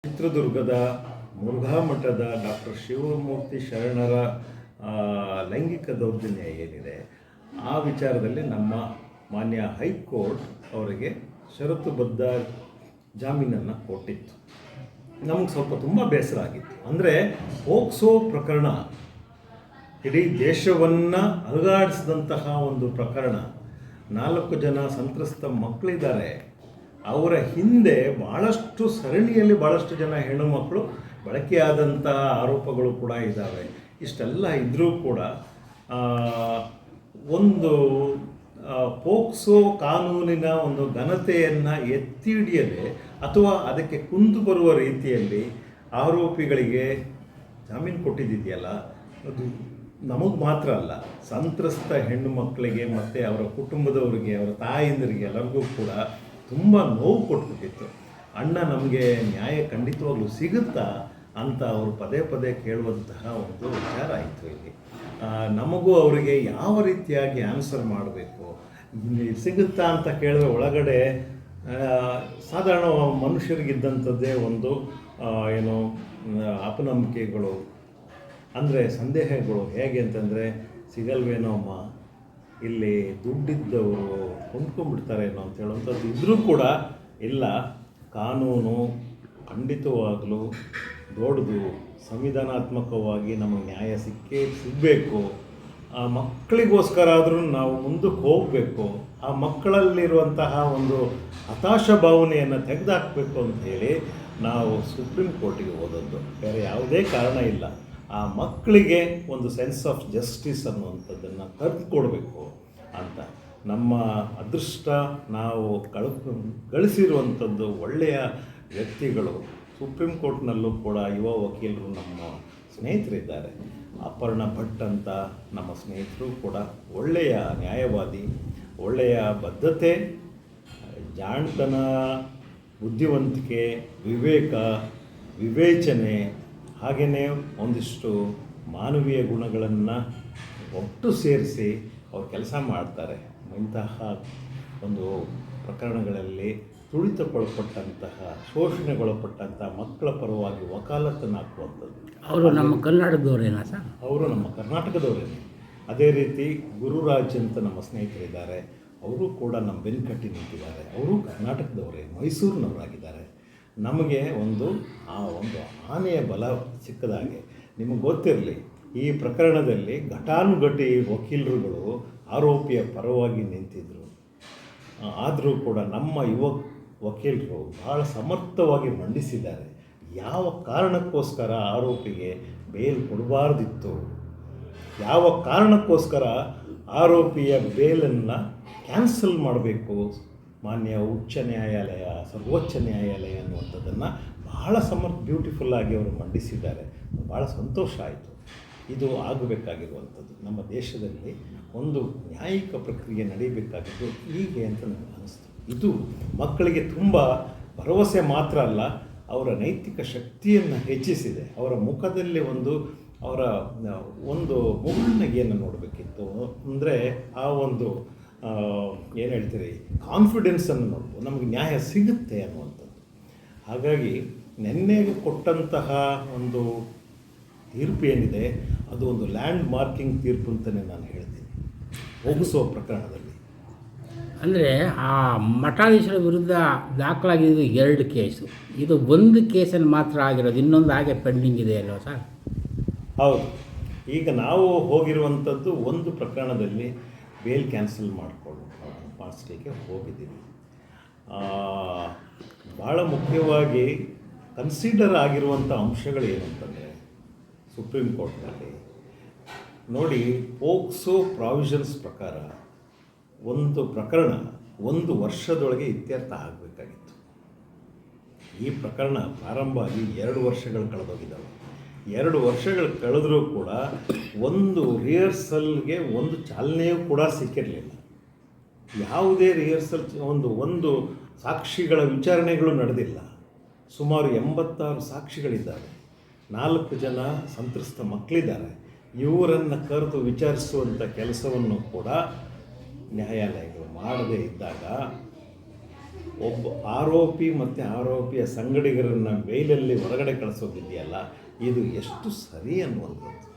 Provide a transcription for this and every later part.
ಚಿತ್ರದುರ್ಗದ ಮುರುಘಾ ಮಠದ ಡಾಕ್ಟರ್ ಶಿವಮೂರ್ತಿ ಶರಣರ ಲೈಂಗಿಕ ದೌರ್ಜನ್ಯ ಏನಿದೆ ಆ ವಿಚಾರದಲ್ಲಿ ನಮ್ಮ ಮಾನ್ಯ ಹೈಕೋರ್ಟ್ ಅವರಿಗೆ ಷರತ್ತುಬದ್ಧ ಜಾಮೀನನ್ನು ಕೊಟ್ಟಿತ್ತು. ನಮಗೆ ಸ್ವಲ್ಪ ತುಂಬ ಬೇಸರ ಆಗಿತ್ತು. ಅಂದರೆ ಪೋಕ್ಸೋ ಪ್ರಕರಣ ಇಡೀ ದೇಶವನ್ನು ಅಲುಗಾಡಿಸಿದಂತಹ ಒಂದು ಪ್ರಕರಣ. 4 ಜನ ಸಂತ್ರಸ್ತ ಮಕ್ಕಳಿದ್ದಾರೆ. ಅವರ ಹಿಂದೆ ಭಾಳಷ್ಟು ಸರಣಿಯಲ್ಲಿ ಭಾಳಷ್ಟು ಜನ ಹೆಣ್ಣು ಮಕ್ಕಳು ಬಳಕೆಯಾದಂಥ ಆರೋಪಗಳು ಕೂಡ ಇದ್ದಾವೆ. ಇಷ್ಟೆಲ್ಲ ಇದ್ದರೂ ಕೂಡ ಒಂದು ಪೋಕ್ಸೋ ಕಾನೂನಿನ ಒಂದು ಘನತೆಯನ್ನು ಎತ್ತಿ ಹಿಡಿಯದೆ ಅಥವಾ ಅದಕ್ಕೆ ಕುಂದು ಬರುವ ರೀತಿಯಲ್ಲಿ ಆರೋಪಿಗಳಿಗೆ ಜಾಮೀನು ಕೊಟ್ಟಿದೆಯಲ್ಲ, ಅದು ನಮಗೆ ಮಾತ್ರ ಅಲ್ಲ, ಸಂತ್ರಸ್ತ ಹೆಣ್ಣು ಮಕ್ಕಳಿಗೆ ಮತ್ತು ಅವರ ಕುಟುಂಬದವರಿಗೆ, ಅವರ ತಾಯಂದಿರಿಗೆ ಎಲ್ಲರಿಗೂ ಕೂಡ ತುಂಬ ನೋವು ಕೊಟ್ಬಿಟ್ಟಿತ್ತು. ಅಣ್ಣ ನಮಗೆ ನ್ಯಾಯ ಖಂಡಿತವಾಗ್ಲೂ ಸಿಗುತ್ತಾ ಅಂತ ಅವರು ಪದೇ ಪದೇ ಕೇಳುವಂತಹ ಒಂದು ವಿಚಾರ ಆಯಿತು. ಇಲ್ಲಿ ನಮಗೂ ಅವರಿಗೆ ಯಾವ ರೀತಿಯಾಗಿ ಆನ್ಸರ್ ಮಾಡಬೇಕು, ಸಿಗುತ್ತಾ ಅಂತ ಕೇಳಿದ್ರೆ ಒಳಗಡೆ ಸಾಧಾರಣ ಮನುಷ್ಯರಿಗಿದ್ದಂಥದ್ದೇ ಒಂದು ಅಪನಂಬಿಕೆಗಳು, ಅಂದರೆ ಸಂದೇಹಗಳು. ಹೇಗೆ ಅಂತಂದರೆ, ಸಿಗಲ್ವೇನೋ ಅಮ್ಮ, ಇಲ್ಲಿ ದುಡ್ಡಿದ್ದವರು ಕೊಂಡ್ಕೊಂಡ್ಬಿಡ್ತಾರೇನೋ ಅಂತ ಹೇಳುವಂಥದ್ದು ಇದ್ದರೂ ಕೂಡ ಇಲ್ಲ, ಕಾನೂನು ಖಂಡಿತವಾಗಲೂ ದೊಡ್ಡದು, ಸಂವಿಧಾನಾತ್ಮಕವಾಗಿ ನಮಗೆ ನ್ಯಾಯ ಸಿಗಬೇಕು, ಆ ಮಕ್ಕಳಿಗೋಸ್ಕರ ಆದರೂ ನಾವು ಮುಂದಕ್ಕೆ ಹೋಗಬೇಕು, ಆ ಮಕ್ಕಳಲ್ಲಿರುವಂತಹ ಒಂದು ಹತಾಶ ಭಾವನೆಯನ್ನು ತೆಗೆದುಹಾಕಬೇಕು ಅಂತ ಹೇಳಿ ನಾವು ಸುಪ್ರೀಂ ಕೋರ್ಟಿಗೆ ಹೋದದ್ದು. ಬೇರೆ ಯಾವುದೇ ಕಾರಣ ಇಲ್ಲ. ಆ ಮಕ್ಕಳಿಗೆ ಒಂದು ಸೆನ್ಸ್ ಆಫ್ ಜಸ್ಟಿಸ್ ಅನ್ನುವಂಥದ್ದನ್ನು ತಂದುಕೊಡ್ಬೇಕು ಅಂತ. ನಮ್ಮ ಅದೃಷ್ಟ, ನಾವು ಗಳಿಸಿರುವಂಥದ್ದು ಒಳ್ಳೆಯ ವ್ಯಕ್ತಿಗಳು. ಸುಪ್ರೀಂ ಕೋರ್ಟ್ನಲ್ಲೂ ಕೂಡ ಯುವ ವಕೀಲರು ನಮ್ಮ ಸ್ನೇಹಿತರಿದ್ದಾರೆ. ಅಪರ್ಣ ಭಟ್ ಅಂತ ನಮ್ಮ ಸ್ನೇಹಿತರು ಕೂಡ ಒಳ್ಳೆಯ ನ್ಯಾಯವಾದಿ, ಒಳ್ಳೆಯ ಬದ್ಧತೆ, ಜಾಣತನ, ಬುದ್ಧಿವಂತಿಕೆ, ವಿವೇಕ, ವಿವೇಚನೆ, ಹಾಗೆಯೇ ಒಂದಿಷ್ಟು ಮಾನವೀಯ ಗುಣಗಳನ್ನು ಒಟ್ಟು ಸೇರಿಸಿ ಅವ್ರು ಕೆಲಸ ಮಾಡ್ತಾರೆ. ಇಂತಹ ಒಂದು ಪ್ರಕರಣಗಳಲ್ಲಿ ತುಳಿತಕ್ಕೊಳಪಟ್ಟಂತಹ, ಶೋಷಣೆಗೊಳಪಟ್ಟಂತಹ ಮಕ್ಕಳ ಪರವಾಗಿ ವಕಾಲತ್ತನ್ನು ಹಾಕುವಂಥದ್ದು. ಅವರು ನಮ್ಮ ಕರ್ನಾಟಕದವರೇನಾ ಸರ್? ಅವರು ನಮ್ಮ ಕರ್ನಾಟಕದವರೇನೆ. ಅದೇ ರೀತಿ ಗುರುರಾಜ್ ಅಂತ ನಮ್ಮ ಸ್ನೇಹಿತರಿದ್ದಾರೆ, ಅವರು ಕೂಡ ನಮ್ಮ ಬೆನ್ಕಟ್ಟಿ ನಿಂತಿದ್ದಾರೆ. ಅವರು ಕರ್ನಾಟಕದವರೇ, ಮೈಸೂರಿನವರಾಗಿದ್ದಾರೆ. ನಮಗೆ ಒಂದು ಆನೆಯ ಬಲ ಸಿಕ್ಕದಾಗೆ. ನಿಮಗೆ ಗೊತ್ತಿರಲಿ, ಈ ಪ್ರಕರಣದಲ್ಲಿ ಘಟಾನುಘಟಿ ವಕೀಲರುಗಳು ಆರೋಪಿಯ ಪರವಾಗಿ ನಿಂತಿದ್ದರು. ಆದರೂ ಕೂಡ ನಮ್ಮ ಯುವ ವಕೀಲರು ಭಾಳ ಸಮರ್ಥವಾಗಿ ಮಂಡಿಸಿದ್ದಾರೆ. ಯಾವ ಕಾರಣಕ್ಕೋಸ್ಕರ ಆರೋಪಿಗೆ ಬೇಲ್ ಕೊಡಬಾರ್ದಿತ್ತು, ಯಾವ ಕಾರಣಕ್ಕೋಸ್ಕರ ಆರೋಪಿಯ ಬೇಲನ್ನು ಕ್ಯಾನ್ಸಲ್ ಮಾಡಬೇಕು ಮಾನ್ಯ ಉಚ್ಚ ನ್ಯಾಯಾಲಯ, ಸರ್ವೋಚ್ಚ ನ್ಯಾಯಾಲಯ ಅನ್ನುವಂಥದ್ದನ್ನು ಭಾಳ ಬ್ಯೂಟಿಫುಲ್ಲಾಗಿ ಅವರು ಮಂಡಿಸಿದ್ದಾರೆ. ಭಾಳ ಸಂತೋಷ ಆಯಿತು. ಇದು ಆಗಬೇಕಾಗಿರುವಂಥದ್ದು. ನಮ್ಮ ದೇಶದಲ್ಲಿ ಒಂದು ನ್ಯಾಯಿಕ ಪ್ರಕ್ರಿಯೆ ನಡೀಬೇಕಾಗಿದ್ದು ಹೀಗೆ ಅಂತ ನನಗೆ ಅನ್ನಿಸ್ತು. ಇದು ಮಕ್ಕಳಿಗೆ ತುಂಬ ಭರವಸೆ ಮಾತ್ರ ಅಲ್ಲ, ಅವರ ನೈತಿಕ ಶಕ್ತಿಯನ್ನು ಹೆಚ್ಚಿಸಿದೆ. ಅವರ ಮುಖದಲ್ಲಿ ಅವರ ಮುಗುಳ್ನಗೆಯನ್ನು ನೋಡಬೇಕಿತ್ತು. ಅಂದರೆ ಆ ಒಂದು ಏನು ಹೇಳ್ತೀರಿ, ಕಾನ್ಫಿಡೆನ್ಸನ್ನು ನೋಡ್ಬೋದು, ನಮಗೆ ನ್ಯಾಯ ಸಿಗುತ್ತೆ ಅನ್ನುವಂಥದ್ದು. ಹಾಗಾಗಿ ನಿನ್ನೆಗೆ ಕೊಟ್ಟಂತಹ ಒಂದು ತೀರ್ಪು ಏನಿದೆ, ಅದು ಒಂದು ಲ್ಯಾಂಡ್ ಮಾರ್ಕಿಂಗ್ ತೀರ್ಪು ಅಂತಲೇ ನಾನು ಹೇಳ್ತೀನಿ ಹೋಗಿಸೋ ಪ್ರಕರಣದಲ್ಲಿ. ಅಂದರೆ ಆ ಮಠಾಧೀಶರ ವಿರುದ್ಧ ದಾಖಲಾಗಿದ್ದು 2 ಕೇಸು, ಇದು 1 ಕೇಸನ್ನು ಮಾತ್ರ ಆಗಿರೋದು, ಇನ್ನೊಂದು ಹಾಗೆ ಪೆಂಡಿಂಗ್ ಇದೆ ಅಲ್ವಾ ಸರ್? ಹೌದು. ಈಗ ನಾವು ಹೋಗಿರುವಂಥದ್ದು ಒಂದು ಪ್ರಕರಣದಲ್ಲಿ ಬೇಲ್ ಕ್ಯಾನ್ಸಲ್ ಮಾಡಿಸ್ಲಿಕ್ಕೆ ಹೋಗಿದ್ದೀವಿ. ಭಾಳ ಮುಖ್ಯವಾಗಿ ಕನ್ಸಿಡರ್ ಆಗಿರುವಂಥ ಅಂಶಗಳು ಏನಂತಂದರೆ, ಸುಪ್ರೀಂ ಕೋರ್ಟ್ನಲ್ಲಿ ನೋಡಿ, ಪೋಕ್ಸೋ ಪ್ರಾವಿಷನ್ಸ್ ಪ್ರಕಾರ ಒಂದು ಪ್ರಕರಣ 1 ವರ್ಷದೊಳಗೆ ಇತ್ಯರ್ಥ ಆಗಬೇಕಾಗಿತ್ತು. ಈ ಪ್ರಕರಣ ಪ್ರಾರಂಭ ಆಗಿ 2 ವರ್ಷಗಳು ಕಳೆದೋಗಿದ್ದಾವೆ. 2 ವರ್ಷಗಳು ಕಳೆದರೂ ಕೂಡ ಒಂದು ರಿಹರ್ಸಲ್ಗೆ ಒಂದು ಚಾಲನೆಯೂ ಕೂಡ ಸಿಕ್ಕಿರಲಿಲ್ಲ. ಯಾವುದೇ ರಿಹರ್ಸಲ್, ಒಂದು ಸಾಕ್ಷಿಗಳ ವಿಚಾರಣೆಗಳು ನಡೆದಿಲ್ಲ. ಸುಮಾರು 86 ಸಾಕ್ಷಿಗಳಿದ್ದಾರೆ. 4 ಜನ ಸಂತ್ರಸ್ತ ಮಕ್ಕಳಿದ್ದಾರೆ. ಇವರನ್ನು ಕರೆದು ವಿಚಾರಿಸುವಂಥ ಕೆಲಸವನ್ನು ಕೂಡ ನ್ಯಾಯಾಲಯಗಳು ಮಾಡದೇ ಇದ್ದಾಗ ಒಬ್ಬ ಆರೋಪಿ ಮತ್ತು ಆರೋಪಿಯ ಸಂಗಡಿಗರನ್ನು ಬೇಲಲ್ಲಿ ಹೊರಗಡೆ ಕಳಿಸೋದಿದೆಯಲ್ಲ, ಇದು ಎಷ್ಟು ಸರಿ ಅನ್ನುವಂಥದ್ದು.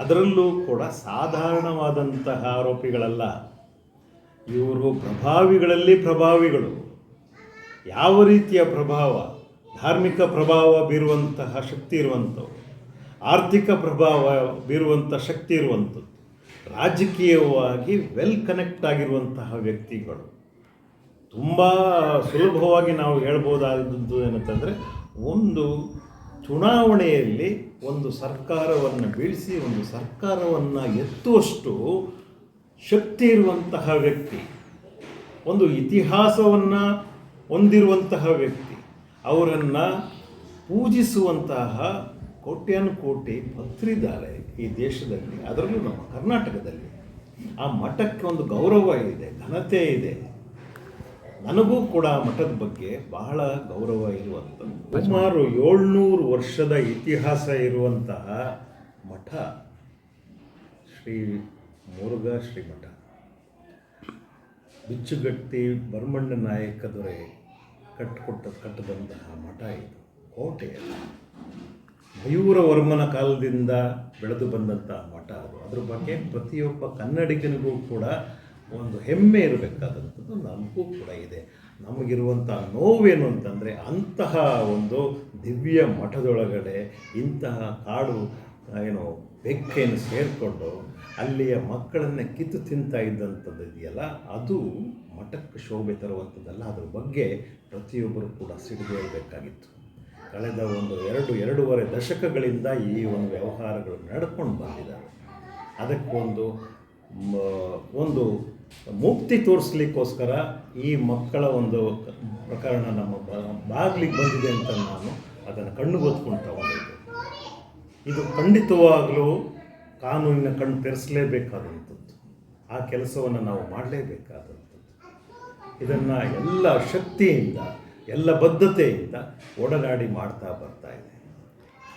ಅದರಲ್ಲೂ ಕೂಡ ಸಾಧಾರಣವಾದಂತಹ ಆರೋಪಿಗಳಲ್ಲ, ಇವರು ಪ್ರಭಾವಿಗಳಲ್ಲಿ ಪ್ರಭಾವಿಗಳು. ಯಾವ ರೀತಿಯ ಪ್ರಭಾವ? ಧಾರ್ಮಿಕ ಪ್ರಭಾವ ಬೀರುವಂತಹ ಶಕ್ತಿ ಇರುವಂಥವು, ಆರ್ಥಿಕ ಪ್ರಭಾವ ಬೀರುವಂಥ ಶಕ್ತಿ ಇರುವಂಥದ್ದು, ರಾಜಕೀಯವಾಗಿ ವೆಲ್ ಕನೆಕ್ಟ್ ಆಗಿರುವಂತಹ ವ್ಯಕ್ತಿಗಳು. ತುಂಬ ಸುಲಭವಾಗಿ ನಾವು ಹೇಳ್ಬೋದಾದದ್ದು ಏನಂತಂದರೆ, ಒಂದು ಚುನಾವಣೆಯಲ್ಲಿ ಒಂದು ಸರ್ಕಾರವನ್ನು ಬೀಳಿಸಿ ಒಂದು ಸರ್ಕಾರವನ್ನು ಎತ್ತುವಷ್ಟು ಶಕ್ತಿ ಇರುವಂತಹ ವ್ಯಕ್ತಿ, ಒಂದು ಇತಿಹಾಸವನ್ನು ಹೊಂದಿರುವಂತಹ ವ್ಯಕ್ತಿ. ಅವರನ್ನು ಪೂಜಿಸುವಂತಹ ಕೋಟ್ಯಾನುಕೋಟಿ ಭಕ್ತರಿದ್ದಾರೆ ಈ ದೇಶದಲ್ಲಿ, ಅದರಲ್ಲೂ ನಮ್ಮ ಕರ್ನಾಟಕದಲ್ಲಿ. ಆ ಮಠಕ್ಕೆ ಒಂದು ಗೌರವ ಇದೆ, ಘನತೆ ಇದೆ. ನನಗೂ ಕೂಡ ಮಠದ ಬಗ್ಗೆ ಬಹಳ ಗೌರವ ಇರುವಂಥದ್ದು. ಸುಮಾರು 700 ವರ್ಷದ ಇತಿಹಾಸ ಇರುವಂತಹ ಮಠ ಶ್ರೀ ಮುರುಘಾ ಶ್ರೀ ಮಠ. ಬಿಚ್ಚುಗತ್ತಿ ಭರಮಣ್ಣ ನಾಯಕ ದೊರೆ ಕಟ್ಟದಂತಹ ಮಠ ಇದು, ಕೋಟೆಯಲ್ಲ. ಮಯೂರವರ್ಮನ ಕಾಲದಿಂದ ಬೆಳೆದು ಬಂದಂತಹ ಮಠ ಅದು. ಅದ್ರ ಬಗ್ಗೆ ಪ್ರತಿಯೊಬ್ಬ ಕನ್ನಡಿಗನಿಗೂ ಕೂಡ ಒಂದು ಹೆಮ್ಮೆ ಇರಬೇಕಾದಂಥದ್ದು ನಮಗೂ ಕೂಡ ಇದೆ. ನಮಗಿರುವಂಥ ನೋವೇನು ಅಂತಂದರೆ, ಅಂತಹ ಒಂದು ದಿವ್ಯ ಮಠದೊಳಗಡೆ ಇಂತಹ ಕಾಡು ಬೆಕ್ಕೇನು ಸೇರಿಕೊಂಡು ಅಲ್ಲಿಯ ಮಕ್ಕಳನ್ನು ಕಿತ್ತು ತಿಂತಾ ಇದ್ದಂಥದ್ದು ಇದೆಯಲ್ಲ, ಅದು ಮಠಕ್ಕೆ ಶೋಭೆ ತರುವಂಥದ್ದಲ್ಲ. ಅದ್ರ ಬಗ್ಗೆ ಪ್ರತಿಯೊಬ್ಬರು ಕೂಡ ಸಿಡಿದು ಹೇಳಬೇಕಾಗಿತ್ತು. ಕಳೆದ ಒಂದು 2-2.5 ದಶಕಗಳಿಂದ ಈ ಒಂದು ವ್ಯವಹಾರಗಳು ನಡ್ಕೊಂಡು ಬಂದಿದ್ದಾರೆ. ಅದಕ್ಕೊಂದು ಮುಕ್ತಿ ತೋರಿಸ್ಲಿಕ್ಕೋಸ್ಕರ ಈ ಮಕ್ಕಳ ಒಂದು ಪ್ರಕರಣ ನಮ್ಮ ಬಾಗಿಲಿಗೆ ಬಂದಿದೆ ಅಂತ ನಾನು ಅದನ್ನು ಕಣ್ಣುಗೊತ್ಕೊಂಡು ತಗೊಂಡಿದ್ದೆ. ಇದು ಖಂಡಿತವಾಗಲೂ ಕಾನೂನಿನ ಕಣ್ಣು ತೆರೆಸಲೇಬೇಕಾದಂಥದ್ದು. ಆ ಕೆಲಸವನ್ನು ನಾವು ಮಾಡಲೇಬೇಕಾದಂಥದ್ದು. ಇದನ್ನು ಎಲ್ಲ ಶಕ್ತಿಯಿಂದ, ಎಲ್ಲ ಬದ್ಧತೆಯಿಂದ ಒಡನಾಡಿ ಮಾಡ್ತಾ ಬರ್ತಾ ಇದೆ.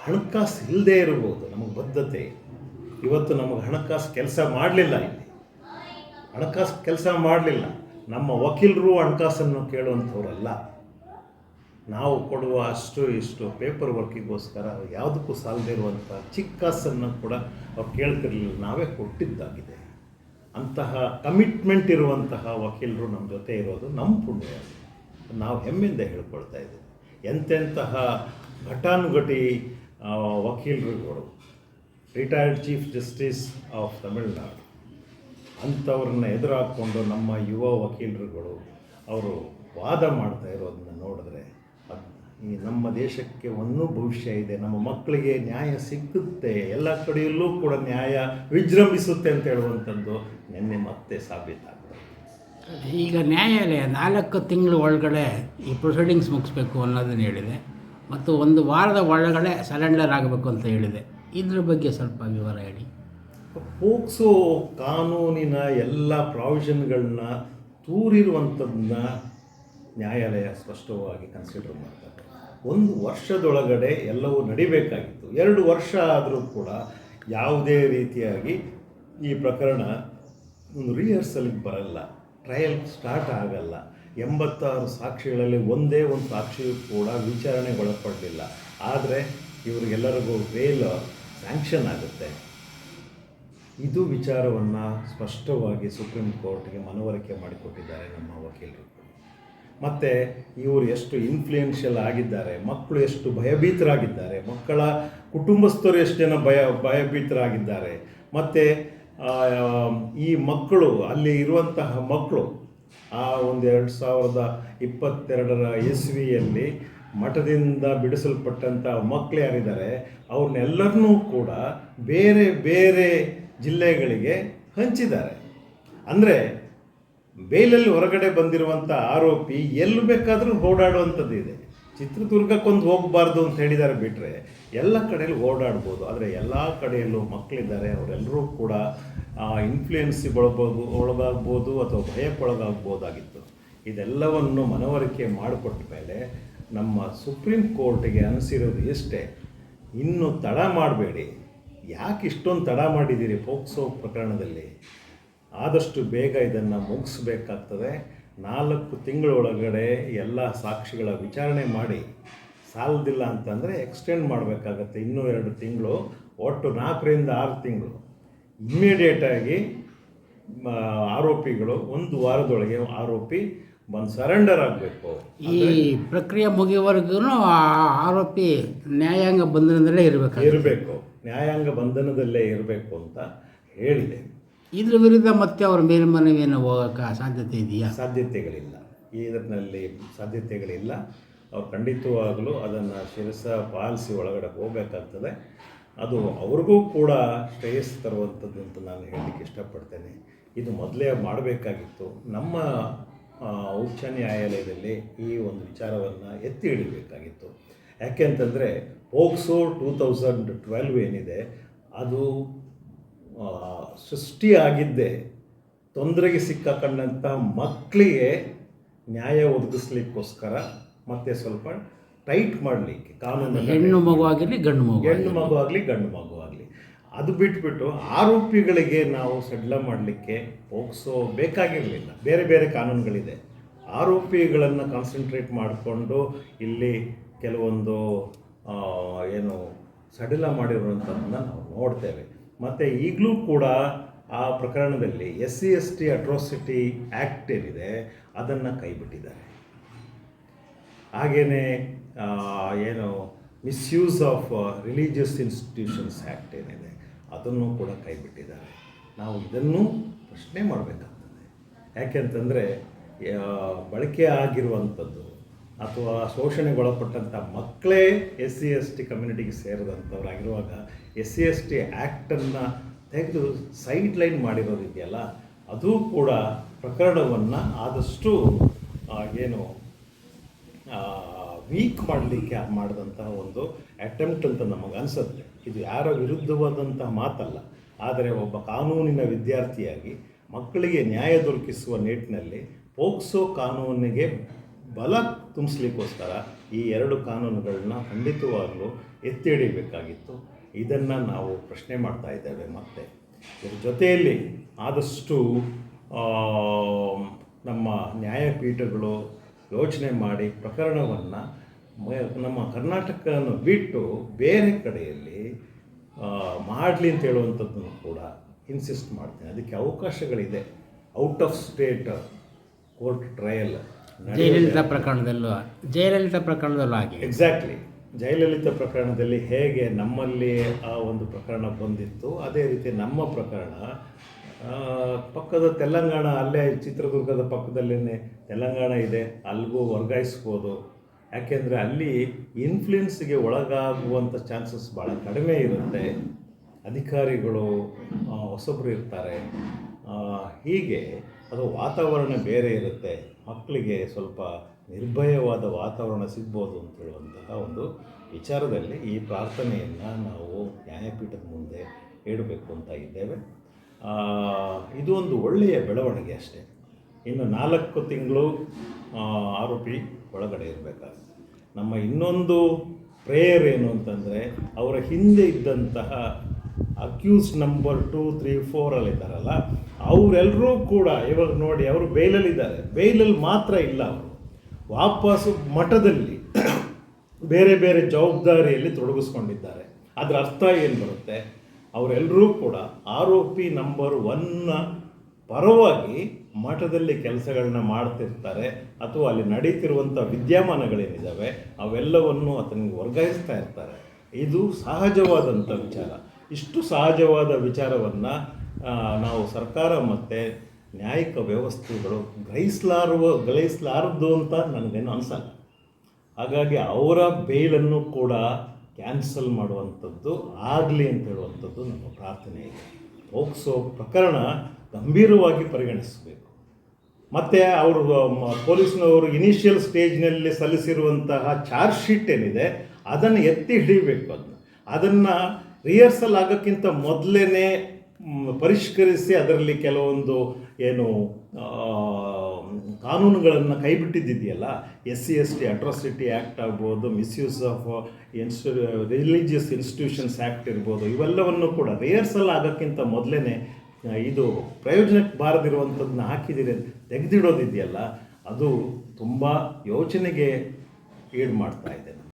ಹಣಕಾಸು ಇಲ್ಲದೇ ಇರ್ಬೋದು, ನಮಗೆ ಬದ್ಧತೆ. ಇವತ್ತು ನಮಗೆ ಹಣಕಾಸು ಕೆಲಸ ಮಾಡಲಿಲ್ಲ, ಇಲ್ಲಿ ಹಣಕಾಸು ಕೆಲಸ ಮಾಡಲಿಲ್ಲ. ನಮ್ಮ ವಕೀಲರು ಹಣಕಾಸನ್ನು ಕೇಳುವಂಥವ್ರಲ್ಲ. ನಾವು ಕೊಡುವ ಅಷ್ಟು ಇಷ್ಟು ಪೇಪರ್ ವರ್ಕಿಗೋಸ್ಕರ ಯಾವುದಕ್ಕೂ ಸಾಲದೇ ಇರುವಂಥ ಚಿಕ್ಕ ಕಾಸನ್ನು ಕೂಡ ಅವ್ರು ಕೇಳ್ತಿರಲಿಲ್ಲ, ನಾವೇ ಕೊಟ್ಟಿದ್ದಾಗಿದೆ. ಅಂತಹ ಕಮಿಟ್ಮೆಂಟ್ ಇರುವಂತಹ ವಕೀಲರು ನಮ್ಮ ಜೊತೆ ಇರೋದು ನಮ್ಮ ಪುಣ್ಯ. ನಾವು ಹೆಮ್ಮೆಯಿಂದ ಹೇಳ್ಕೊಳ್ತಾ ಇದ್ದೀವಿ. ಎಂತೆಂತಹ ಘಟಾನುಘಟಿ ವಕೀಲರುಗಳು, retired chief justice of Tamil Nadu ಅಂಥವ್ರನ್ನ ಎದುರು ಹಾಕ್ಕೊಂಡು ನಮ್ಮ ಯುವ ವಕೀಲರುಗಳು ಅವರು ವಾದ ಮಾಡ್ತಾ ಇರೋದನ್ನ ನೋಡಿದ್ರೆ, ಈ ನಮ್ಮ ದೇಶಕ್ಕೆ ಒಂದು ಭವಿಷ್ಯ ಇದೆ, ನಮ್ಮ ಮಕ್ಕಳಿಗೆ ನ್ಯಾಯ ಸಿಕ್ಕುತ್ತೆ, ಎಲ್ಲ ಕಡೆಯಲ್ಲೂ ಕೂಡ ನ್ಯಾಯ ವಿಜೃಂಭಿಸುತ್ತೆ ಅಂತ ಹೇಳುವಂಥದ್ದು ನಿನ್ನೆ ಮತ್ತೆ ಸಾಬೀತಾಗ್ತದೆ. ಈಗ ನ್ಯಾಯಾಲಯ 4 ತಿಂಗಳ ಒಳಗಡೆ ಈ ಪ್ರೊಸೀಡಿಂಗ್ಸ್ ಮುಗಿಸ್ಬೇಕು ಅನ್ನೋದನ್ನು ಹೇಳಿದೆ, ಮತ್ತು 1 ವಾರದ ಒಳಗಡೆ ಸರೆಂಡರ್ ಆಗಬೇಕು ಅಂತ ಹೇಳಿದೆ. ಇದ್ರ ಬಗ್ಗೆ ಸ್ವಲ್ಪ ವಿವರ ಹೇಳಿ. ಪೋಕ್ಸೋ ಕಾನೂನಿನ ಎಲ್ಲ ಪ್ರಾವಿಷನ್ಗಳನ್ನ ತೂರಿರುವಂಥದ್ದನ್ನ ನ್ಯಾಯಾಲಯ ಸ್ಪಷ್ಟವಾಗಿ ಕನ್ಸಿಡರ್ ಮಾಡ್ತಾರೆ. 1 ವರ್ಷದೊಳಗಡೆ ಎಲ್ಲವೂ ನಡಿಬೇಕಾಗಿತ್ತು. 2 ವರ್ಷ ಆದರೂ ಕೂಡ ಯಾವುದೇ ರೀತಿಯಾಗಿ ಈ ಪ್ರಕರಣ ಒಂದು ರಿಹರ್ಸಲ್ಗೆ ಬರಲ್ಲ, ಟ್ರಯಲ್ ಸ್ಟಾರ್ಟ್ ಆಗಲ್ಲ. 86 ಸಾಕ್ಷಿಗಳಲ್ಲಿ ಒಂದೇ ಒಂದು ಸಾಕ್ಷಿಯೂ ಕೂಡ ವಿಚಾರಣೆಗೊಳಪಡಲಿಲ್ಲ. ಆದರೆ ಇವರಿಗೆಲ್ಲರಿಗೂ ಬೇಲ್ ಸ್ಯಾಂಕ್ಷನ್ ಆಗುತ್ತೆ. ಇದು ವಿಚಾರವನ್ನು ಸ್ಪಷ್ಟವಾಗಿ ಸುಪ್ರೀಂ ಕೋರ್ಟ್ಗೆ ಮನವರಿಕೆ ಮಾಡಿಕೊಟ್ಟಿದ್ದಾರೆ ನಮ್ಮ ವಕೀಲರು. ಮತ್ತು ಇವರು ಎಷ್ಟು ಇನ್ಫ್ಲೂಯೆನ್ಷಿಯಲ್ ಆಗಿದ್ದಾರೆ, ಮಕ್ಕಳು ಎಷ್ಟು ಭಯಭೀತರಾಗಿದ್ದಾರೆ, ಮಕ್ಕಳ ಕುಟುಂಬಸ್ಥರು ಎಷ್ಟು ಜನ ಭಯಭೀತರಾಗಿದ್ದಾರೆ. ಮತ್ತು ಈ ಮಕ್ಕಳು, ಅಲ್ಲಿ ಇರುವಂತಹ ಮಕ್ಕಳು ಆ ಒಂದು 2022 ಇಸ್ವಿಯಲ್ಲಿ ಮಠದಿಂದ ಬಿಡಿಸಲ್ಪಟ್ಟಂಥ ಮಕ್ಕಳು ಯಾರಿದ್ದಾರೆ ಅವ್ರನ್ನೆಲ್ಲರನ್ನೂ ಕೂಡ ಬೇರೆ ಬೇರೆ ಜಿಲ್ಲೆಗಳಿಗೆ ಹಂಚಿದ್ದಾರೆ. ಅಂದರೆ ಬೇಲಲ್ಲಿ ಹೊರಗಡೆ ಬಂದಿರುವಂಥ ಆರೋಪಿ ಎಲ್ಲಿ ಬೇಕಾದರೂ ಓಡಾಡುವಂಥದ್ದು ಇದೆ. ಚಿತ್ರದುರ್ಗಕ್ಕೊಂದು ಹೋಗಬಾರ್ದು ಅಂತ ಹೇಳಿದ್ದಾರೆ ಬಿಟ್ಟರೆ ಎಲ್ಲ ಕಡೆಯಲ್ಲೂ ಓಡಾಡ್ಬೋದು. ಆದರೆ ಎಲ್ಲ ಕಡೆಯಲ್ಲೂ ಮಕ್ಕಳಿದ್ದಾರೆ, ಅವರೆಲ್ಲರೂ ಕೂಡ ಇನ್ಫ್ಲೂಯೆನ್ಸಿಗೆ ಒಳಗಾಗ್ಬೋದು ಅಥವಾ ಭಯಕ್ಕೊಳಗಾಗ್ಬೋದಾಗಿತ್ತು. ಇದೆಲ್ಲವನ್ನು ಮನವರಿಕೆ ಮಾಡಿಕೊಟ್ಟ ಮೇಲೆ ನಮ್ಮ ಸುಪ್ರೀಂ ಕೋರ್ಟಿಗೆ ಅನಿಸಿರೋದು ಎಷ್ಟೇ, ಇನ್ನು ತಡ ಮಾಡಬೇಡಿ. ಯಾಕೆ ಇಷ್ಟೊಂದು ತಡ ಮಾಡಿದ್ದೀರಿ ಪೋಕ್ಸೋ ಪ್ರಕರಣದಲ್ಲಿ? ಆದಷ್ಟು ಬೇಗ ಇದನ್ನು ಮುಗಿಸ್ಬೇಕಾಗ್ತದೆ. 4 ತಿಂಗಳೊಳಗಡೆ ಎಲ್ಲ ಸಾಕ್ಷಿಗಳ ವಿಚಾರಣೆ ಮಾಡಿ ಸಾಲದಿಲ್ಲ ಅಂತಂದರೆ ಎಕ್ಸ್ಟೆಂಡ್ ಮಾಡಬೇಕಾಗತ್ತೆ ಇನ್ನೂ 2 ತಿಂಗಳು, ಒಟ್ಟು 4ರಿಂದ 6 ತಿಂಗಳು. ಇಮ್ಮಿಡಿಯೇಟಾಗಿ ಆರೋಪಿಗಳು 1 ವಾರದೊಳಗೆ ಆರೋಪಿ ಬಂದು ಸರೆಂಡರ್ ಆಗಬೇಕು. ಈ ಪ್ರಕ್ರಿಯೆ ಮುಗಿಯುವವರೆಗೂ ಆರೋಪಿ ನ್ಯಾಯಾಂಗ ಬಂಧನದಲ್ಲೇ ಇರಬೇಕು, ನ್ಯಾಯಾಂಗ ಬಂಧನದಲ್ಲೇ ಇರಬೇಕು ಅಂತ ಹೇಳಿದೆ. ಇದ್ರ ವಿರುದ್ಧ ಮತ್ತೆ ಅವ್ರ ಮೇಲ್ಮನವಿಯನ್ನು ಹೋಗೋಕ್ಕೆ ಸಾಧ್ಯತೆ ಇದೆಯಾ? ಸಾಧ್ಯತೆಗಳಿಲ್ಲ, ಇದರಲ್ಲಿ ಸಾಧ್ಯತೆಗಳಿಲ್ಲ. ಅವ್ರು ಖಂಡಿತವಾಗಲೂ ಅದನ್ನು ಶಿರಸ ಪಾಲಿಸಿ ಒಳಗಡೆ ಹೋಗಬೇಕಾಗ್ತದೆ. ಅದು ಅವ್ರಿಗೂ ಕೂಡ ಶ್ರೇಯಸ್ಸು ತರುವಂಥದ್ದು ಅಂತ ನಾನು ಹೇಳಲಿಕ್ಕೆ ಇಷ್ಟಪಡ್ತೇನೆ. ಇದು ಮೊದಲೇ ಮಾಡಬೇಕಾಗಿತ್ತು. ನಮ್ಮ ಉಚ್ಚ ನ್ಯಾಯಾಲಯದಲ್ಲಿ ಈ ಒಂದು ವಿಚಾರವನ್ನು ಎತ್ತಿ ಹಿಡಿಬೇಕಾಗಿತ್ತು. ಯಾಕೆ ಅಂತಂದರೆ ಪೋಕ್ಸೋ 2012 ಏನಿದೆ ಅದು ಸೃಷ್ಟಿಯಾಗಿದ್ದೇ ತೊಂದರೆಗೆ ಸಿಕ್ಕಾಕೊಂಡಂಥ ಮಕ್ಕಳಿಗೆ ನ್ಯಾಯ ಒದಗಿಸ್ಲಿಕ್ಕೋಸ್ಕರ ಮತ್ತು ಸ್ವಲ್ಪ ಟೈಟ್ ಮಾಡಲಿಕ್ಕೆ ಕಾನೂನು, ಹೆಣ್ಣು ಮಗು ಆಗಲಿ ಗಂಡು ಮಗು ಆಗಲಿ ಗಂಡು ಮಗು ಆಗಲಿ. ಅದು ಬಿಟ್ಬಿಟ್ಟು ಆರೋಪಿಗಳಿಗೆ ನಾವು ಸಡ್ಲ ಮಾಡಲಿಕ್ಕೆ ಪೋಕ್ಸೋ ಬೇಕಾಗಿರಲಿಲ್ಲ. ಬೇರೆ ಬೇರೆ ಕಾನೂನುಗಳಿದೆ. ಆರೋಪಿಗಳನ್ನು ಕಾನ್ಸಂಟ್ರೇಟ್ ಮಾಡಿಕೊಂಡು ಇಲ್ಲಿ ಕೆಲವೊಂದು ಏನು ಸಡಿಲ ಮಾಡಿರುವಂಥದ್ದನ್ನು ನಾವು ನೋಡ್ತೇವೆ. ಮತ್ತು ಈಗಲೂ ಕೂಡ ಆ ಪ್ರಕರಣದಲ್ಲಿ SC/ST ಅಟ್ರೋಸಿಟಿ ಆ್ಯಕ್ಟ್ ಏನಿದೆ ಅದನ್ನು ಕೈಬಿಟ್ಟಿದ್ದಾರೆ. ಹಾಗೆಯೇ ಏನು misuse of religious institutions act ಏನಿದೆ ಅದನ್ನು ಕೂಡ ಕೈಬಿಟ್ಟಿದ್ದಾರೆ. ನಾವು ಇದನ್ನು ಪ್ರಶ್ನೆ ಮಾಡಬೇಕಾಗ್ತದೆ. ಯಾಕೆಂತಂದರೆ ಬಳಕೆ ಆಗಿರುವಂಥದ್ದು ಅಥವಾ ಶೋಷಣೆಗೊಳಪಟ್ಟಂಥ ಮಕ್ಕಳೇ SC/ST ಕಮ್ಯುನಿಟಿಗೆ ಸೇರಿದಂಥವ್ರಾಗಿರುವಾಗ SC/ST ಆ್ಯಕ್ಟನ್ನು ತೆಗೆದು ಸೈಡ್ ಲೈನ್ ಮಾಡಿರೋದಿದೆಯಲ್ಲ, ಅದು ಕೂಡ ಪ್ರಕರಣವನ್ನು ಆದಷ್ಟು ಏನು ವೀಕ್ ಮಾಡಲಿಕ್ಕೆ ಮಾಡಿದಂತಹ ಒಂದು ಅಟೆಂಪ್ಟ್ ಅಂತ ನಮಗೆ ಅನಿಸುತ್ತೆ. ಇದು ಯಾರ ವಿರುದ್ಧವಾದಂತಹ ಮಾತಲ್ಲ, ಆದರೆ ಒಬ್ಬ ಕಾನೂನಿನ ವಿದ್ಯಾರ್ಥಿಯಾಗಿ ಮಕ್ಕಳಿಗೆ ನ್ಯಾಯ ದೊರಕಿಸುವ ನಿಟ್ಟಿನಲ್ಲಿ ಪೋಕ್ಸೋ ಕಾನೂನಿಗೆ ಬಲ ತುಂಬಿಸ್ಲಿಕ್ಕೋಸ್ಕರ ಈ 2 ಕಾನೂನುಗಳನ್ನ ಖಂಡಿತವಾಗಲೂ ಎತ್ತಿ ಹಿಡಿಯಬೇಕಾಗಿತ್ತು. ಇದನ್ನು ನಾವು ಪ್ರಶ್ನೆ ಮಾಡ್ತಾ ಇದ್ದೇವೆ. ಮತ್ತು ಇದರ ಜೊತೆಯಲ್ಲಿ ಆದಷ್ಟು ನಮ್ಮ ನ್ಯಾಯಪೀಠಗಳು ಯೋಚನೆ ಮಾಡಿ ಪ್ರಕರಣವನ್ನು ನಮ್ಮ ಕರ್ನಾಟಕವನ್ನು ಬಿಟ್ಟು ಬೇರೆ ಕಡೆಯಲ್ಲಿ ಮಾಡಲಿ ಅಂತ ಹೇಳುವಂಥದ್ದನ್ನು ಕೂಡ ಇನ್ಸಿಸ್ಟ್ ಮಾಡ್ತೇನೆ. ಅದಕ್ಕೆ ಅವಕಾಶಗಳಿದೆ. Out of state court trial Jayalalitha ಪ್ರಕರಣದಲ್ಲೂ ಆಗಿದೆ. ಎಕ್ಸಾಕ್ಟ್ಲಿ, ಜಯಲಲಿತಾ ಪ್ರಕರಣದಲ್ಲಿ ಹೇಗೆ ನಮ್ಮಲ್ಲಿ ಆ ಒಂದು ಪ್ರಕರಣ ಬಂದಿತ್ತು, ಅದೇ ರೀತಿ ನಮ್ಮ ಪ್ರಕರಣ ಪಕ್ಕದ ತೆಲಂಗಾಣ, ಅಲ್ಲೇ ಚಿತ್ರದುರ್ಗದ ಪಕ್ಕದಲ್ಲೇ ತೆಲಂಗಾಣ ಇದೆ, ಅಲ್ಲಿಗೂ ವರ್ಗಾಯಿಸ್ಬೋದು. ಯಾಕೆಂದರೆ ಅಲ್ಲಿ ಇನ್ಫ್ಲೂಯೆನ್ಸ್ಗೆ ಒಳಗಾಗುವಂಥ ಚಾನ್ಸಸ್ ಭಾಳ ಕಡಿಮೆ ಇರುತ್ತೆ. ಅಧಿಕಾರಿಗಳು ಹೊಸಬ್ರು ಇರ್ತಾರೆ. ಹೀಗೆ ಅದು ವಾತಾವರಣ ಬೇರೆ ಇರುತ್ತೆ. ಮಕ್ಕಳಿಗೆ ಸ್ವಲ್ಪ ನಿರ್ಭಯವಾದ ವಾತಾವರಣ ಸಿಗ್ಬೋದು ಅಂತ ಹೇಳುವಂತಹ ಒಂದು ವಿಚಾರದಲ್ಲಿ ಈ ಪ್ರಾರ್ಥನೆಯನ್ನು ನಾವು ನ್ಯಾಯಪೀಠದ ಮುಂದೆ ಇಡಬೇಕು ಅಂತ ಇದ್ದೇವೆ. ಇದು ಒಂದು ಒಳ್ಳೆಯ ಬೆಳವಣಿಗೆ ಅಷ್ಟೇ. ಇನ್ನು 4 ತಿಂಗಳು ಆರೋಪಿ ಒಳಗಡೆ ಇರಬೇಕಾಗುತ್ತೆ. ನಮ್ಮ ಇನ್ನೊಂದು ಪ್ರೇಯರ್ ಏನು ಅಂತಂದರೆ, ಅವರ ಹಿಂದೆ ಇದ್ದಂತಹ ಅಕ್ಯೂಸ್ ನಂಬರ್ 2, 3, 4 ಅಲ್ಲಿದ್ದಾರಲ್ಲ, ಅವರೆಲ್ಲರೂ ಕೂಡ ಇವಾಗ ನೋಡಿ ಅವರು ಬೇಲಲ್ಲಿದ್ದಾರೆ. ಬೇಲಲ್ಲಿ ಮಾತ್ರ ಇಲ್ಲ, ಅವರು ವಾಪಸ್ಸು ಮಠದಲ್ಲಿ ಬೇರೆ ಬೇರೆ ಜವಾಬ್ದಾರಿಯಲ್ಲಿ ತೊಡಗಿಸ್ಕೊಂಡಿದ್ದಾರೆ. ಅದರ ಅರ್ಥ ಏನು ಬರುತ್ತೆ? ಅವರೆಲ್ಲರೂ ಕೂಡ ಆರೋಪಿ ನಂಬರ್ 1ನ ಪರವಾಗಿ ಮಠದಲ್ಲಿ ಕೆಲಸಗಳನ್ನ ಮಾಡ್ತಿರ್ತಾರೆ, ಅಥವಾ ಅಲ್ಲಿ ನಡೀತಿರುವಂಥ ವಿದ್ಯಮಾನಗಳೇನಿದ್ದಾವೆ ಅವೆಲ್ಲವನ್ನು ಆತನಿಗೆ ವರ್ಗಾಯಿಸ್ತಾ ಇರ್ತಾರೆ. ಇದು ಸಹಜವಾದಂಥ ವಿಚಾರ. ಇಷ್ಟು ಸಹಜವಾದ ವಿಚಾರವನ್ನು ನಾವು ಸರ್ಕಾರ ಮತ್ತು ನ್ಯಾಯಿಕ ವ್ಯವಸ್ಥೆಗಳು ಗ್ರಹಿಸಲಾರದು ಅಂತ ನನಗೇನು ಅನಿಸಲ್ಲ. ಹಾಗಾಗಿ ಅವರ ಬೇಲನ್ನು ಕೂಡ ಕ್ಯಾನ್ಸಲ್ ಮಾಡುವಂಥದ್ದು ಆಗಲಿ ಅಂತ ಹೇಳುವಂಥದ್ದು ನಮ್ಮ ಪ್ರಾರ್ಥನೆ ಇದೆ. ಪೋಕ್ಸೋ ಪ್ರಕರಣ ಗಂಭೀರವಾಗಿ ಪರಿಗಣಿಸಬೇಕು. ಮತ್ತು ಅವರು ಪೊಲೀಸ್ನವರು ಇನಿಷಿಯಲ್ ಸ್ಟೇಜ್ನಲ್ಲಿ ಸಲ್ಲಿಸಿರುವಂತಹ ಚಾರ್ಜ್ ಶೀಟ್ ಏನಿದೆ ಅದನ್ನು ಎತ್ತಿ ಹಿಡಿಬೇಕು. ಅದನ್ನು ರಿಹರ್ಸಲ್ ಆಗೋಕ್ಕಿಂತ ಮೊದಲೇ ಪರಿಷ್ಕರಿಸಿ ಅದರಲ್ಲಿ ಕೆಲವೊಂದು ಏನು ಕಾನೂನುಗಳನ್ನು ಕೈಬಿಟ್ಟಿದ್ದಿದೆಯಲ್ಲ, SC/ST ಅಟ್ರಾಸಿಟಿ ಆ್ಯಕ್ಟ್ ಆಗ್ಬೋದು, misuse of religious institutions act ಇರ್ಬೋದು, ಇವೆಲ್ಲವನ್ನು ಕೂಡ ರಿಹರ್ಸಲ್ ಆಗೋಕ್ಕಿಂತ ಮೊದಲೇ ಇದು ಪ್ರಯೋಜನಕ್ಕೆ ಬಾರದಿರುವಂಥದ್ದನ್ನ ಹಾಕಿದ್ದೀರಿ ತೆಗೆದಿಡೋದಿದೆಯಲ್ಲ, ಅದು ತುಂಬ ಯೋಚನೆಗೆ ಈಡು ಮಾಡ್ತಾ ಇದೆ.